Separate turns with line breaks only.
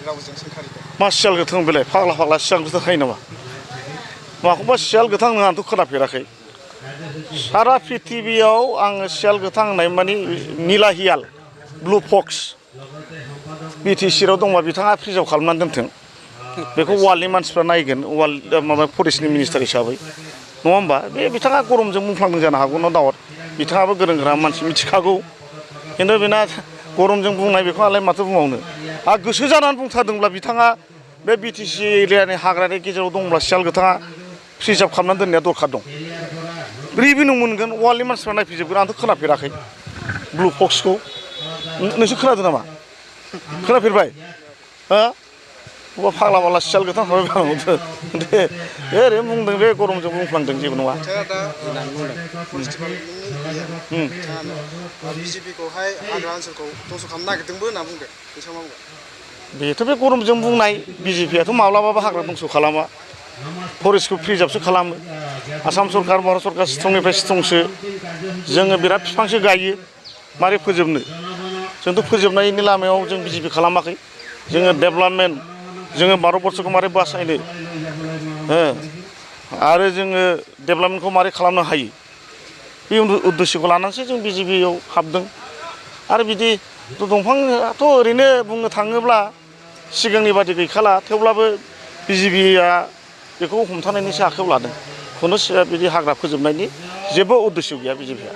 रावजों सोंखारिबाय
मा सियाल गोथां बेलाय फाग्ला सियाल गोथां खायो नामा माखौबा सियाल गोथां नों आंथ' खोनाफेराखै सारा पृथिबियाव आङो सियाल गोथां होननाय माने निला हियाल ब्लु फक्स बिटिसिआव दंबा बिथाङा प्रिजार्भ खालामनानै दोनथों बेखौ वार्ल्डनि मानसिफ्रा नायगोन वार्ल्ड माबा फरेस्टनि मिनिस्टार हिसाबै नङा होमबा बे बिथाङा गरमजों बुंफ्लांदों जानो हागौ न दाउट बिथाङाबो गोरों गोरा मानसि मिथिखागौ खिन्थु बेना गरमजों बुंनाय बेखौ आलाय माथो बुंबावनो आरो गोसो जानानै बुंथारदोंब्ला बिथाङा बे बिटिसि एरियानि हाग्रानि गेजेराव दंब्ला सियाल गोथाङा प्रिजार्भ खालामनानै दोननाया दरखार दं रिभिनिउ मोनगोन वार्ल्डनि मानसिफ्रा नायफैजोबगोन आंथ' खोनाफेराखै ब्लु फक्सखौ नोंसोर खोनादों नामा खोनाफेरबाय हो बबा फाग्ला बाला सियाल गोथां थाबाय बानांगौ दे ओरैनो बुंदों बे गरमजों बुंफ्लांदों जेबो नङा
बिजेपिखौहाय हाग्रा ओनसोलखौ दंस' खालामनो नागिरदोंबो होनना बुंदों नोंथाङा मा बुंगोन
बेथ' बे गरमजों बुंनाय बिजेपियाथ' माब्लाबाबो हाग्रा दंस' खालामा फरेस्टखौ प्रिजार्भसो खालामो आसाम सरकार भारत सरकार स्ट्रंनिफ्राय स्ट्रंसो जोङो बिराद बिफांसो गायो मारै फोजोबनो जोंथ' फोजोबनायनि लामायाव जों बिजेपि खालामाखै जोङो डेभेलपमेन्ट जोङो भारत बर्षखौ मारै बासायनो आरो जोङो डेभेलपमेन्टखौ मारै खालामनो हायो बे उद्देश्यखौ लानानैसो जों बिजेपियाव हाबदों आरो बिदि दंफाङाथ' ओरैनो बुंनो थाङोब्ला सिगांनि बादि गैखाला थेवब्लाबो बिजेपिया बेखौ हमथानायनिसो आखायाव लादों खुनु बिदि हाग्रा फोजोबनायनि जेबो उद्देश्य गैया बिजेपिया